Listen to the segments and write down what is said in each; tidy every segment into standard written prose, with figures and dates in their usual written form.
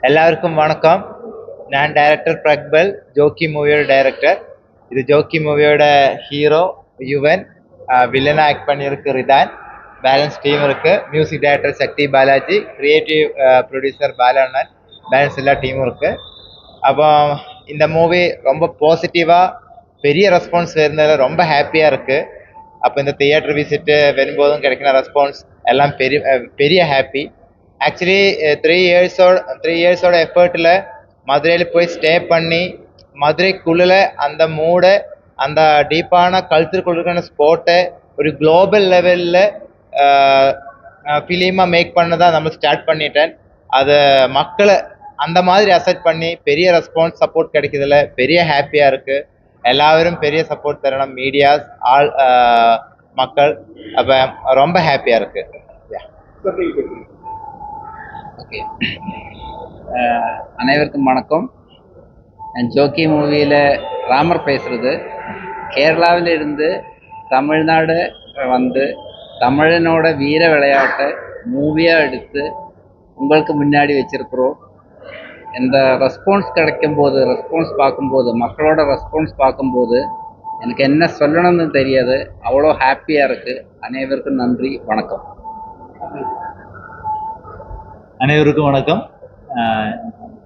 எல்லாருக்கும் வணக்கம். நான் டைரக்டர் பிரக்பல், ஜோக்கி மூவியோட டைரக்டர். இது ஜோக்கி மூவியோட ஹீரோ யுவன், வில்லனா ஆக்ட் பண்ணியிருக்கு ரிதான், பேலன்ஸ் டீம் இருக்கு. மியூசிக் டைரக்டர் சக்தி பாலாஜி, கிரியேட்டிவ் ப்ரொடியூசர் பாலண்ணன், பேலன்ஸ் எல்லா டீமும் இருக்கு. அப்போ இந்த மூவி ரொம்ப பாசிட்டிவாக பெரிய ரெஸ்பான்ஸ் வருந்ததில் ரொம்ப ஹாப்பியாக இருக்குது. அப்போ இந்த தியேட்டர் விசிட்டு வரும்போதும் கிடைக்கிற ரெஸ்பான்ஸ் எல்லாம் பெரிய ஹாப்பி. ஆக்சுவலி 3 இயர்ஸோட எஃபர்ட்டில் மதுரையில் போய் ஸ்டே பண்ணி மதுரைக்குள்ள அந்த மூடை, அந்த டீப்பான கல்ச்சருக்குள்ள ஸ்போர்ட்டை ஒரு குளோபல் லெவலில் ஃபிலிமாக மேக் பண்ண தான் நம்ம ஸ்டார்ட் பண்ணிட்டேன். அதை மக்களை அந்த மாதிரி அசெப்ட் பண்ணி பெரிய ரெஸ்பான்ஸ் சப்போர்ட் கிடைக்கிறதுல பெரிய ஹாப்பியாக இருக்குது. எல்லாரும் பெரிய சப்போர்ட் தரணும், மீடியாஸ் ஆல் மக்கள். அப்போ ரொம்ப ஹாப்பியாக இருக்குது. ஓகே, அனைவருக்கும் வணக்கம். நான் ஜோக்கி மூவியில் ராமர் பேசுகிறது. கேரளாவில் இருந்து தமிழ்நாடு வந்து தமிழனோட வீர விளையாட்டை மூவியாக எடுத்து உங்களுக்கு முன்னாடி வச்சிருக்கிறோம். இந்த ரெஸ்பான்ஸ் கிடைக்கும்போது, ரெஸ்பான்ஸ் பார்க்கும்போது, மக்களோட ரெஸ்பான்ஸ் பார்க்கும்போது எனக்கு என்ன சொல்லணும்னு தெரியாது, அவ்வளோ ஹாப்பியாக இருக்குது. அனைவருக்கும் நன்றி, வணக்கம். அனைவருக்கும் வணக்கம்.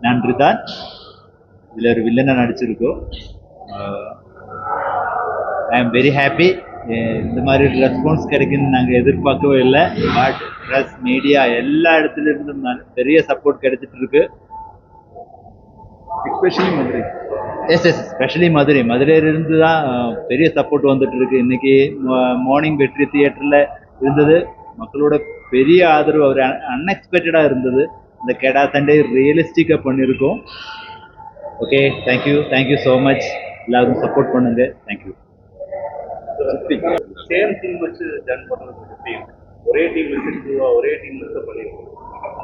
நான் ரிதான், இதில் ஒரு வில்லனை நடிச்சிருக்கோம். I am very happy. இந்த மாதிரி ரெஸ்பான்ஸ் கிடைக்குன்னு நாங்கள் எதிர்பார்க்கவே இல்லை. பட் ப்ரெஸ், மீடியா எல்லா இடத்துல இருந்தும் பெரிய சப்போர்ட் கிடைச்சிட்டு இருக்கு. ஸ்பெஷலி மதுரையிலிருந்து தான் பெரிய சப்போர்ட் வந்துட்டு இருக்கு. இன்னைக்கு மார்னிங் வெற்றி தியேட்டரில் இருந்தது. மக்களோட பெரிய ஆதரவு அவர் அன்எக்ஸ்பெக்டடாக இருந்தது. இந்த கெடா சண்டே ரியலிஸ்டிக்காக பண்ணியிருக்கோம். Okay, thank you so much. எல்லாருக்கும் சப்போர்ட் பண்ணுங்க. தேங்க்யூ. சேம் டீம் வச்சு ஜாயின் பண்ணுறது, ஒரே டீம் வச்சு பண்ணியிருக்கோம்.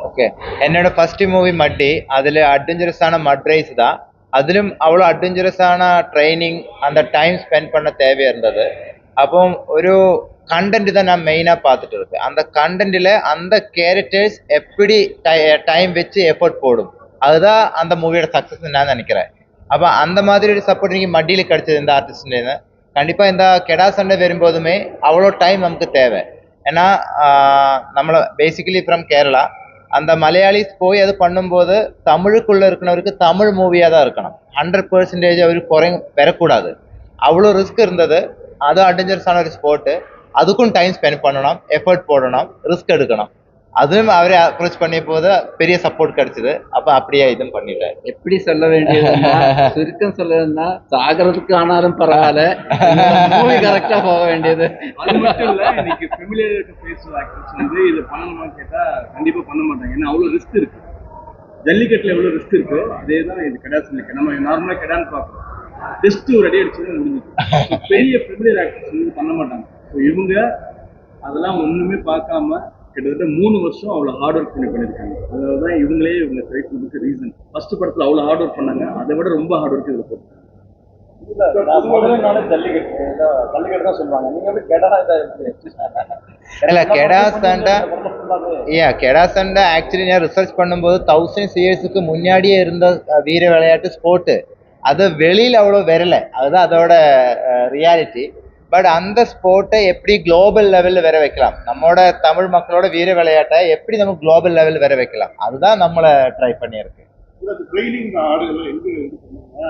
ஓகே, என்னோட ஃபர்ஸ்ட் மூவி மட்டி, அதில் அட்வென்ச்சரஸான மட் ரேஸ் தான். அதிலும் அவ்வளோ அட்வென்ச்சரஸான ட்ரைனிங், அந்த டைம் ஸ்பெண்ட் பண்ண தேவையாக இருந்தது. அப்போ ஒரு கண்டென்ட் தான் நான் மெயினாக பார்த்துட்டு இருக்கேன். அந்த கண்டென்ட்டில் அந்த கேரக்டர்ஸ் எப்படி டைம் வச்சு எஃபர்ட் போடும், அதுதான் அந்த மூவியோட சக்ஸஸ் நான் நினைக்கிறேன். அப்போ அந்த மாதிரி ஒரு சப்போர்ட் இன்னைக்கு மட்டியில் கிடைச்சது இந்த ஆர்டிஸ்ட்லேருந்து. கண்டிப்பாக இந்த கெடா சண்டை வரும்போதுமே அவ்வளோ டைம் நமக்கு தேவை. ஏன்னா நம்மளை பேசிக்கலி ஃப்ரம் கேரளா, அந்த மலையாளிஸ் போய் அது பண்ணும்போது தமிழுக்குள்ளே இருக்கிறவருக்கு தமிழ் மூவியாக தான் இருக்கணும். 100% அவருக்கு வரக்கூடாது. அவ்வளோ ரிஸ்க் இருந்தது. அதுவும் அட்வென்ச்சரஸான ஒரு ஸ்போர்ட்டு. அதுக்கும் டைம் ஸ்பெண்ட் பண்ணணும், எஃபர்ட் போடணும், ரிஸ்க் எடுக்கணும். அதுவும் அவரே அப்ரோச் பண்ணிய போது பெரிய சப்போர்ட் கிடைச்சது. அப்போ அப்படியே இதுவும் பண்ணிட்டேன். எப்படி சொல்ல வேண்டியதுன்னா, சுருக்கம் சொல்லணும்னா, சாகிறதுக்கு ஆனாலும் பரவாயில்ல, மூவி கரெக்டாக போக வேண்டியது. அது மட்டும் இல்லை, இன்னைக்கு ஃபெமிலியர் ஃபேஸ் ஆக்டர்ஸ் வந்து இதை பண்ணணுமான்னு கேட்டால் கண்டிப்பாக பண்ண மாட்டாங்க. ஏன்னா அவ்வளோ ரிஸ்க் இருக்கு. ஜல்லிக்கட்டில் எவ்வளோ ரிஸ்க் இருக்கோ அதே தான் இது கெடா சண்டை. நம்ம நார்மலாக கெடான்னு பார்க்குறோம், டெஸ்ட் ஒரு அடி அடிச்சு முடிஞ்சிருக்கு. பெரிய ஃபெமிலியர் ஆக்டர்ஸ் வந்து பண்ண மாட்டாங்க. ஸோ இவங்க அதெல்லாம் ஒன்றுமே பார்க்காம கிட்டத்தட்ட 3 வருஷம் அவ்வளோ ஹார்ட் ஒர்க் பண்ணியிருக்காங்க. அதனால தான் இவங்க ட்ரை பண்ணுறதுக்கு ரீசன். ஃபர்ஸ்ட் படத்தில் அவ்வளோ ஹார்ட் ஒர்க் பண்ணாங்க, அதை விட ரொம்ப ஹார்ட் ஒர்க் இதில் போட்டாங்க. ஜல்லிக்கட்டு தான் சொல்லுவாங்க. நீங்க எப்படி இல்லை, கெடா சண்டை ஆக்சுவலி நான் ரிசர்ச் பண்ணும்போது 1000 இயர்ஸுக்கு முன்னாடியே இருந்த வீர விளையாட்டு ஸ்போர்ட்டு. அது வெளியில் அவ்வளோ வரலை, அதுதான் அதோட ரியாலிட்டி. பட் அந்த ஸ்போர்ட்டை எப்படி குளோபல் லெவலில் வர வைக்கலாம், நம்மளோட தமிழ் மக்களோட வீர விளையாட்டை எப்படி நம்ம குளோபல் லெவல் வர வைக்கலாம், அதுதான் நம்மளை ட்ரை பண்ணியிருக்கு.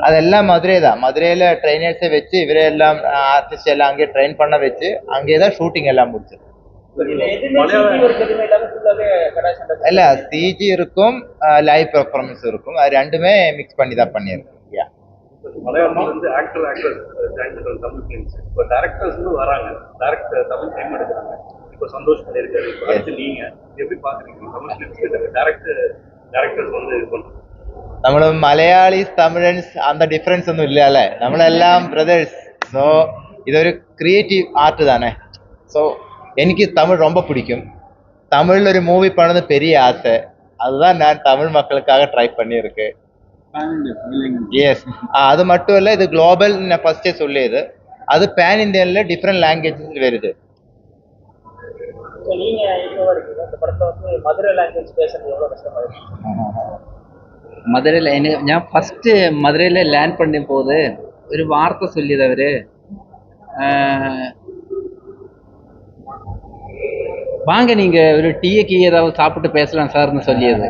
அதெல்லாம் மதுரை தான். மதுரையில் ட்ரைனர்ஸை வச்சு இவரெல்லாம் ஆர்டிஸ்ட் எல்லாம் அங்கே ட்ரெயின் பண்ண வச்சு அங்கே தான் ஷூட்டிங் எல்லாம் முடிச்சது. இல்லை, சிஜி இருக்கும், லைவ் பெர்ஃபார்மன்ஸ் இருக்கும். அது ரெண்டுமே மிக்ஸ் பண்ணி தான் பண்ணியிருக்கோம். மலையாளத்தில் வந்து ஆக்டர்ஸ் ஜாயின் பண்ணுற தமிழ் ஃபிலிம்ஸ். இப்போ டேரக்டர்ஸ் வந்து வராங்க, தமிழ் டைம் எடுக்கிறாங்க. இப்போ சந்தோஷ் பண்ணியிருக்காரு. இப்போ அடுத்து நீங்கள் எப்படி பார்க்குறீங்க தமிழ் ஃபிலிம்ஸ் டேரக்டர்ஸ் வந்து இது பண்ணுறாங்க? നമ്മൾ മലയാളീസ് തമിഴൻസ് அந்த டிஃப்ரென்ஸ் ஒன்றும் இல்லைல்ல, നമ്മളെല്ലാം பிரதர்ஸ். ஸோ ഇതൊരു ക്രിയേറ്റീവ് ആർട്ട് தானே. ஸோ എനിക്ക് தமிழ் ரொம்ப பிடிக்கும். தமிழில் ஒரு மூவி பண்ணது பெரிய ஆசை. அதுதான் நான் தமிழ் மக்களுக்காக ட்ரை பண்ணியிருக்கேன். எஸ், அது மட்டும் இல்லை, இது குளோபல். நான் ஃபர்ஸ்டே சொல்லியது, அது பேன் இந்தியனில் டிஃப்ரெண்ட் லாங்குவேஜஸ் வருது. நீங்க இப்போ வரைக்கும் இந்த படத்தை வந்து மதுரை லாங்குவேஜ் பேசுறது எவ்வளவு கஷ்டமா இருக்கு? മധുരയിൽ ഞാൻ ഫസ്റ്റ് മധുരയിൽ ലാൻഡ് பண்ணும்போது ഒരു വാർത്ത ചൊല്ലിയത് അവര് வாங்க நீங்க ஒரு டீக்கு ஏதாவது சாப்பிட்டு பேசலாம் சார்னு சொல்லியது.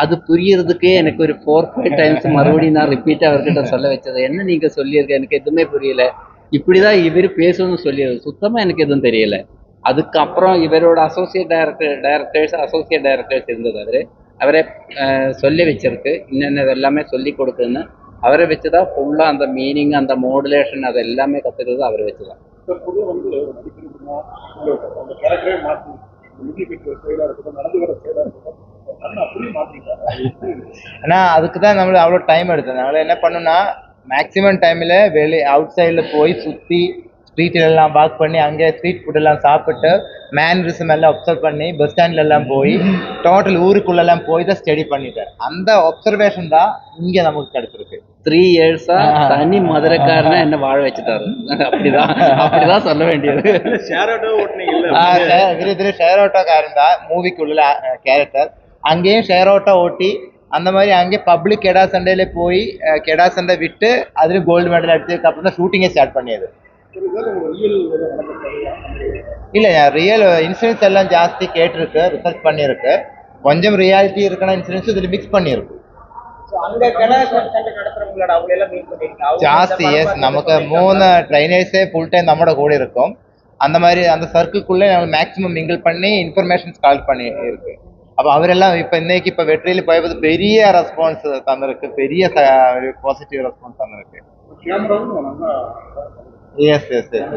அது புரியறதுக்கே எனக்கு ஒரு 4-5 டைம்ஸ் மறுபடியும் நான் ரிப்பீட் அவர்கிட்ட சொல்ல வச்சது. என்ன நீங்க சொல்லியிருக்க, எனக்கு எதுவுமே புரியல, இப்படிதான் இவர் பேசணும்னு சொல்லியது சுத்தமா எனக்கு எதுவும் தெரியல. அதுக்கப்புறம் இவரோட அசோசியேட் டைரக்டர்ஸ் இருந்தது. அவரை சொல்லி வச்சிருக்கு இன்னென்ன எல்லாமே சொல்லி கொடுக்குன்னு. அவரை வச்சுதான் ஃபுல்லா அந்த மீனிங், அந்த மாடுலேஷன், அது எல்லாமே கத்துக்கிறது அவரை வச்சுதான். பொதுவாக வந்து நடிக்கிறதுனா அந்த கேரக்டரே மாற்றி செயலாக இருக்கட்டும், நடந்து வர செயலாக இருக்கட்டும், அப்படியே மாற்றிட்டாங்க. ஆனா அதுக்கு தான் நம்ம அவ்வளோ டைம் எடுத்தோம். நாங்கள் என்ன பண்ணோம்னா மேக்ஸிமம் டைமில் அவுட் சைடில் போய் சுற்றி ஸ்ட்ரீட்டில் எல்லாம் வாக் பண்ணி அங்கே ஸ்ட்ரீட் ஃபுட் எல்லாம் சாப்பிட்டு மேனரிசம் எல்லாம் அப்சர்வ் பண்ணி பஸ் ஸ்டாண்ட்ல எல்லாம் போய் டோட்டல் ஊருக்குள்ளெல்லாம் போய் தான் ஸ்டடி பண்ணிட்டேன். அந்த அப்சர்வேஷன் தான் இங்கே நமக்கு கிடைச்சிருக்கு. 3 இயர்ஸா தனி மதுரைக்காரனா என்ன வாழ வச்சுட்டாரு. அப்படிதான் சொல்ல வேண்டியது. ஷேர் ஆட்டோ ஓட்டுனீங்கல்ல, இதுல ஷேர் ஆட்டோக்காரன் தான் மூவிக்குள்ள கேரக்டர். அங்கேயும் ஷேர் ஆட்டோ ஓட்டி அந்த மாதிரி அங்கே பப்ளிக் கெடா சண்டையில போய் கெடா சண்டை விட்டு அதுல கோல்டு மெடல் எடுத்ததுக்கு அப்புறம் தான் ஷூட்டிங்கே ஸ்டார்ட் பண்ணியது. இல்லை, ரியல் இன்சூரன்ஸ் எல்லாம் ஜாஸ்தி கேட்டிருக்கு, ரிசர்ச் பண்ணியிருக்கு. கொஞ்சம் ரியாலிட்டி இருக்கிற இன்சூரன்ஸ் இதில் மிக்ஸ் பண்ணியிருக்கு ஜாஸ்தி. எஸ், நமக்கு 3 ட்ரைனர்ஸே ஃபுல் டைம் நம்மளோட கூட இருக்கும். அந்த மாதிரி அந்த சர்க்கிள்குள்ளே நம்ம மேக்ஸிமம் மிங்கிள் பண்ணி இன்ஃபர்மேஷன்ஸ் கால் பண்ணி இருக்கு. அப்போ அவரெல்லாம் இப்போ வெற்றியில் போய்வது பெரிய ரெஸ்பான்ஸ் தந்திருக்கு, பெரிய ஒரு பாசிட்டிவ் ரெஸ்பான்ஸ் தந்திருக்கு. Yes yes yes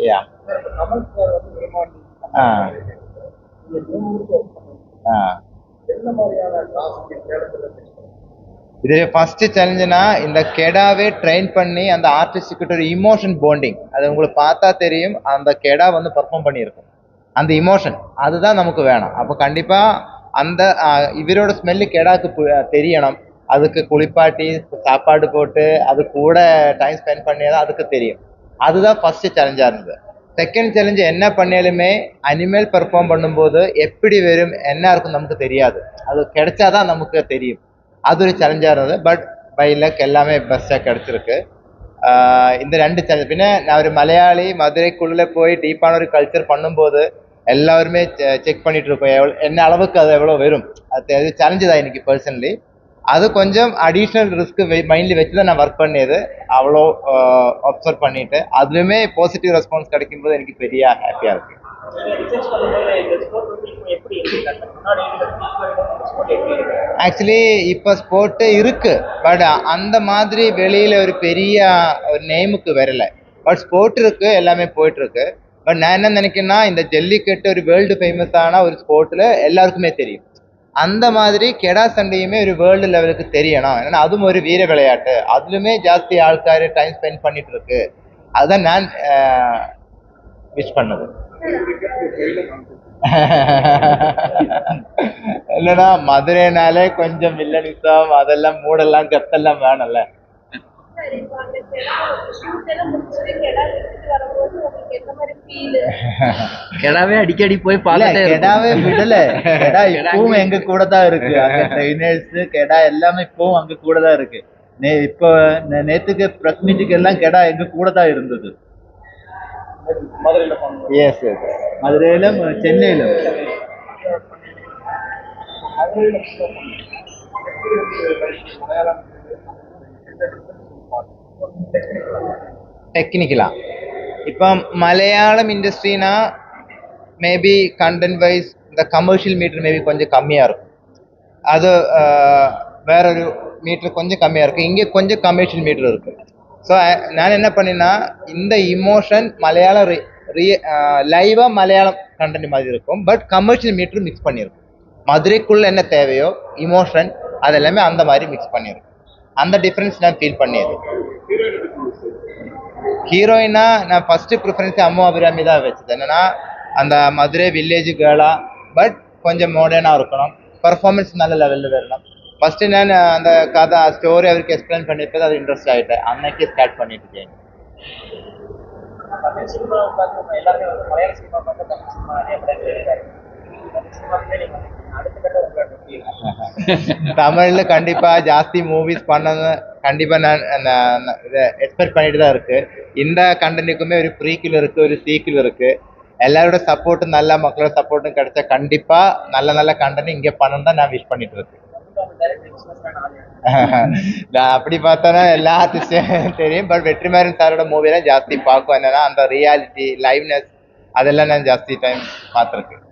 ya. இது ஃபர்ஸ்ட் சேலஞ்சுனா இந்த கெடாவே ட்ரெயின் பண்ணி அந்த ஆர்டிஸ்ட்கிட்ட ஒரு இமோஷன் பாண்டிங், அது உங்களுக்கு பார்த்தா தெரியும். அந்த கெடா வந்து பர்ஃபார்ம் பண்ணியிருக்கும், அந்த இமோஷன் அதுதான் நமக்கு வேணும். அப்போ கண்டிப்பாக அந்த இவரோட ஸ்மெல்லு கெடாக்கு தெரியணும். அதுக்கு குளிப்பாட்டி சாப்பாடு போட்டு அது கூட டைம் ஸ்பெண்ட் பண்ணியதான் அதுக்கு தெரியும். அதுதான் ஃபர்ஸ்ட் சேலஞ்சாக இருந்தது. செகண்ட் சேலஞ்சு என்ன பண்ணாலுமே அனிமல் பெர்ஃபார்ம் பண்ணும்போது எப்படி வரும் என்ன இருக்கும் நமக்கு தெரியாது, அது கிடைச்சாதான் நமக்கு தெரியும். அது ஒரு சேலஞ்சாக இருந்தது. பட் பை லக் எல்லாமே பெஸ்ட்டாக கிடச்சிருக்கு. இந்த 2 சேலஞ்ச். பின்ன நான் ஒரு மலையாளி மதுரைக்குள்ளே போய் டீப்பான ஒரு கல்ச்சர் பண்ணும்போது எல்லாருமே செக் பண்ணிட்டு இருக்கோம் என்ன அளவுக்கு அது எவ்வளோ வரும். அது சேலஞ்சு தான் எனக்கு பர்சனலி. அது கொஞ்சம் அடிஷ்னல் ரிஸ்க் மைண்ட்லி வச்சு தான் நான் ஒர்க் பண்ணியது. அவ்வளோ அப்சர்வ் பண்ணிட்டு அதுவுமே பாசிட்டிவ் ரெஸ்பான்ஸ் கிடைக்கும்போது எனக்கு பெரிய ஹாப்பியாக இருக்கு. ஆக்சுவலி இப்போ ஸ்போர்ட்டு இருக்கு, பட் அந்த மாதிரி வெளியில ஒரு பெரிய ஒரு நேமுக்கு வரல. பட் ஸ்போர்ட் இருக்கு, எல்லாமே போயிட்டு இருக்கு. பட் நான் என்ன நினைக்கிறேன்னா இந்த ஜல்லிக்கட்டு ஒரு வேர்ல்டு ஃபேமஸான ஒரு ஸ்போர்ட்ல எல்லாருக்குமே தெரியும். அந்த மாதிரி கெடா சண்டையுமே ஒரு வேர்ல்டு லெவலுக்கு தெரியணும். ஏன்னா அதுவும் ஒரு வீர விளையாட்டு, அதுலுமே ஜாஸ்தி ஆள்கார் டைம் ஸ்பெண்ட் பண்ணிட்டு இருக்கு. அதுதான் நான் விஷ் பண்ணது. இல்லைன்னா மதுரைனாலே கொஞ்சம் வில்லனிசம் அதெல்லாம் மூடெல்லாம் கத்தெல்லாம் வேணும்ல. கெடாவே அடிக்கடி போய் பார்த்துட்டே கெடாவே விடல, கெடா இப்பவும் எங்க கூட தான் இருக்கு. அங்க ட்ரைனர்ஸ் கெடா எல்லாமே இப்பவும் அங்க கூட தான் இருக்கு. இப்போ நேத்துக்கு பிரஸ் மீட்டுக்கு எல்லாம் கெடா எங்க கூட தான் இருந்தது. எஸ் எஸ், மதுரையிலும் சென்னையிலும். டெக்னிக்கலா இப்போ மலையாளம் இண்டஸ்ட்ரினா மேபி கண்டென்ட் வைஸ் இந்த கமர்ஷியல் மீட்டர் மேபி கொஞ்சம் கம்மியாக இருக்கும். அது வேறொரு மீட்டர் கொஞ்சம் கம்மியாக இருக்கும். இங்கே கொஞ்சம் கமர்ஷியல் மீட்டர் இருக்கு. ஸோ நான் என்ன பண்ணினா இந்த இமோஷன் மலையாளம் லைவாக மலையாளம் கண்டென்ட் மாதிரி இருக்கும். பட் கமர்ஷியல் மீட்டர் மிக்ஸ் பண்ணியிருக்கும். மதுரைக்குள்ளே என்ன தேவையோ இமோஷன் அதெல்லாமே அந்த மாதிரி மிக்ஸ் பண்ணியிருக்கும். அந்த டிஃப்ரென்ஸ் நான் ஃபீல் பண்ணியது. ஹீரோயினா நான் ஃபர்ஸ்ட் ப்ரிஃபரன்ஸ் அம்மு அபிராமி தான் வச்சது. என்னன்னா அந்த மதுரை வில்லேஜ் கேர்ளா, பட் கொஞ்சம் மாடர்னாக இருக்கணும், பர்ஃபார்மன்ஸ் நல்ல லெவலில் வரணும். ஃபர்ஸ்ட் நான் அந்த கதை ஸ்டோரி அவருக்கு எக்ஸ்பிளைன் பண்ணிட்டு அது இன்ட்ரெஸ்ட் ஆகிட்டேன். அன்னைக்கே ஸ்டார்ட் பண்ணிட்டு இருக்கேன். தமிழ்ல கண்டிப்பா ஜாஸ்தி மூவிஸ் பண்ணணும் கண்டிப்பா நான் இதை எக்ஸ்பெக்ட் பண்ணிட்டு தான் இருக்கு. இந்த கண்டென்ட்டுக்குமே ஒரு ப்ரீக்கில் இருக்கு, ஒரு சீக்கில் இருக்கு. எல்லாரோட சப்போர்ட்டும் நல்ல மக்களோட சப்போர்ட்டும் கிடைச்சா கண்டிப்பா நல்ல நல்ல கண்டென்ட் இங்க பண்ணணும் தான் நான் விஷ் பண்ணிட்டு இருக்கேன். நான் அப்படி பார்த்தோன்னா எல்லா ஆர்டிஸ்டும் தெரியும், பட் வெற்றிமாறன் சாரோட மூவிலாம் ஜாஸ்தி பார்க்கும். என்னன்னா அந்த ரியாலிட்டி லைவ்னஸ் அதெல்லாம் நான் ஜாஸ்தி டைம் பார்த்துருக்கேன்.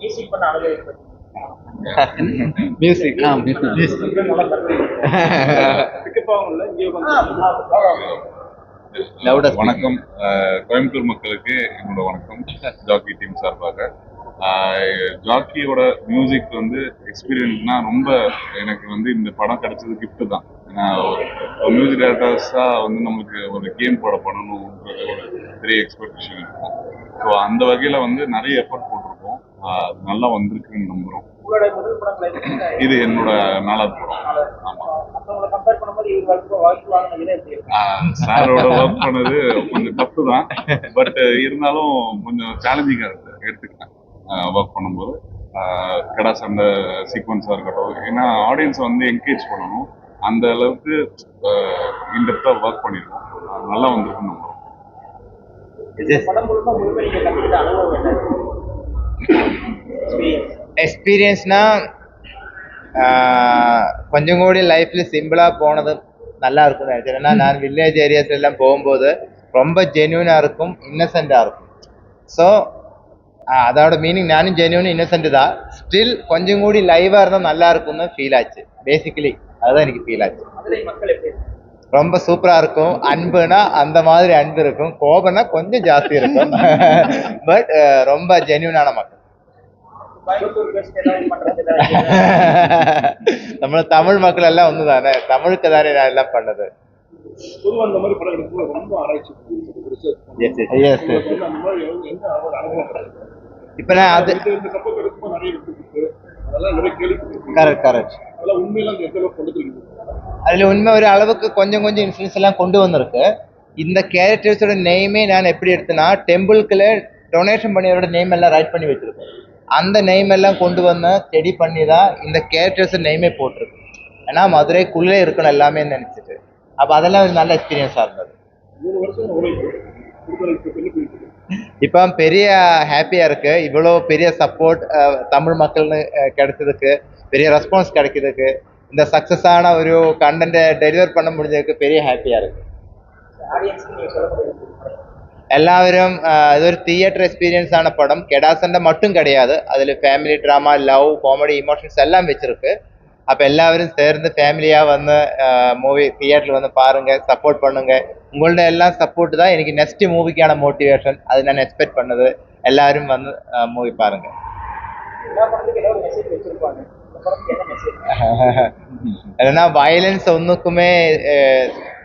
மியூசிக் வணக்கம். கோயம்புத்தூர் மக்களுக்கு என்னோட வணக்கம். ஜாக்கி டீம் சார்பாக ஜாக்கியோட மியூசிக் வந்து எக்ஸ்பீரியன்ஸ்னா ரொம்ப எனக்கு வந்து இந்த படம் கிடைச்சது கிஃப்ட் தான். ஏன்னா ஒரு மியூசிக் டைரக்டர்ஸாக வந்து நம்மளுக்கு ஒரு கேம் போட பண்ணணுன்றது ஒரு பெரிய எக்ஸ்பெக்டேஷன் இருக்கும். ஸோ அந்த வகையில் வந்து நிறைய எஃபர்ட் போட்டிருக்கோம். அது நல்லா வந்திருக்குன்னு நம்புகிறோம். இது என்னோட 4வது படம். சாரோட ஒர்க் பண்ணது கொஞ்சம் தப்பு தான், பட் இருந்தாலும் கொஞ்சம் சேலஞ்சிங்காக இருக்கு எடுத்துக்கிட்டேன் ஒர்க் பண்ணும்போது. கடா சண்டை சீக்வன்ஸாக இருக்கட்டும், ஏன்னா ஆடியன்ஸை வந்து என்கரேஜ் பண்ணணும், அந்த அளவுக்கு இன்டெப்த்தாக ஒர்க் பண்ணியிருக்கோம். நல்லா வந்திருக்குன்னு நம்புகிறோம். எக்ஸ்பீரியன்ஸ்னா கொஞ்சம் கூடி லைஃப்ல சிம்பிளா போனது நல்லா இருக்கும் நினைச்சேன். ஏன்னா நான் வில்லேஜ் ஏரியாஸ்ல எல்லாம் போகும்போது ரொம்ப ஜென்யூனா இருக்கும், இன்னசென்டா இருக்கும். ஸோ அதோட மீனிங் நானும் ஜென்யூன் இன்னசென்ட் தான். ஸ்டில் கொஞ்சம் கூடி லைவா இருந்தா நல்லா இருக்கும்னு ஃபீல் ஆச்சு. பேசிக்கலி அதுதான் எனக்கு ஃபீல் ஆச்சு. ரொம்ப சூப்பரா இருக்கும். அன்புனா அந்த மாதிரி அன்பு இருக்கும், கோபம்னா கொஞ்சம் ஜாஸ்தி இருக்கும். பட் ரொம்ப ஜென்யூனான மக்கள். நம்ம தமிழ் மக்கள் எல்லாம் ஒண்ணுதானே, தமிழுக்கு தானே நான் எல்லாம் பண்ணது. இப்ப நான் அது கரெக்ட். அதுல உண்மை ஒரு அளவுக்கு கொஞ்சம் இன்ஃப்ளூயன்ஸ் எல்லாம் கொண்டு வந்திருக்கு. இந்த கேரக்டர்ஸோட நெய்மே நான் எப்படி எடுத்தேன்னா, டெம்பிள்குள்ள டொனேஷன் பண்ணியவரோட நேம் எல்லாம் ரைட் பண்ணி வச்சிருக்கேன். அந்த நெய்ம் எல்லாம் கொண்டு வந்து ஸ்டடி பண்ணி தான் இந்த கேரக்டர்ஸ் நெய்மே போட்டிருக்கு. ஏன்னா மதுரைக்குள்ளே இருக்கணும் எல்லாமே நினைச்சிட்டு. அப்ப அதெல்லாம் ஒரு நல்ல எக்ஸ்பீரியன்ஸா இருந்தது. இப்போ பெரிய ஹாப்பியா இருக்கு. இவ்வளோ பெரிய சப்போர்ட் தமிழ் மக்கள்னு கிடைச்சதுக்கு, பெரிய ரெஸ்பான்ஸ் கிடைக்கிறதுக்கு, இந்த சக்சஸான ஒரு கண்டென்ட்டை டெலிவர் பண்ண முடிஞ்சதுக்கு பெரிய ஹாப்பியா இருக்கு. எல்லாரும் இது ஒரு தியேட்டர் எக்ஸ்பீரியன்ஸ் ஆன படம். கெடாசண்டை மட்டும் கிடையாது, அதில் family drama, love, comedy, emotions எல்லாம் வச்சிருக்கு. அப்போ எல்லாரும் சேர்ந்து ஃபேமிலியாக வந்து மூவி தியேட்டரில் வந்து பாருங்க, சப்போர்ட் பண்ணுங்க. உங்களோட எல்லாம் சப்போர்ட் தான் எனக்கு நெக்ஸ்ட் மூவிக்கான மோட்டிவேஷன். அது நான் எக்ஸ்பெக்ட் பண்ணது. எல்லாரும் வந்து மூவி பாருங்க. ஏன்னா வயலன்ஸ் ஒன்றுக்குமே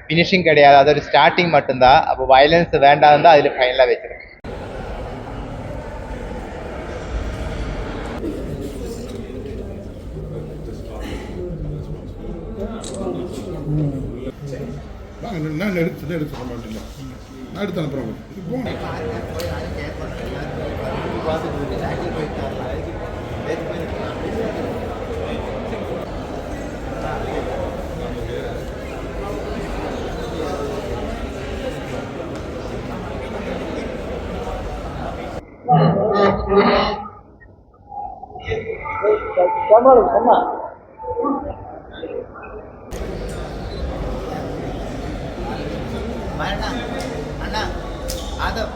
ஃபினிஷிங் கிடையாது, அது ஒரு ஸ்டார்டிங் மட்டும்தான். அப்போ வயலன்ஸ் வேண்டாம் தான் அதில் ஃபைனலாக வச்சிருக்கேன். நான் எடுத்து சொல்ல மாட்டேன், நான் எடுத்து அனுப்புகிறேன். அண்ணா ஆதவ்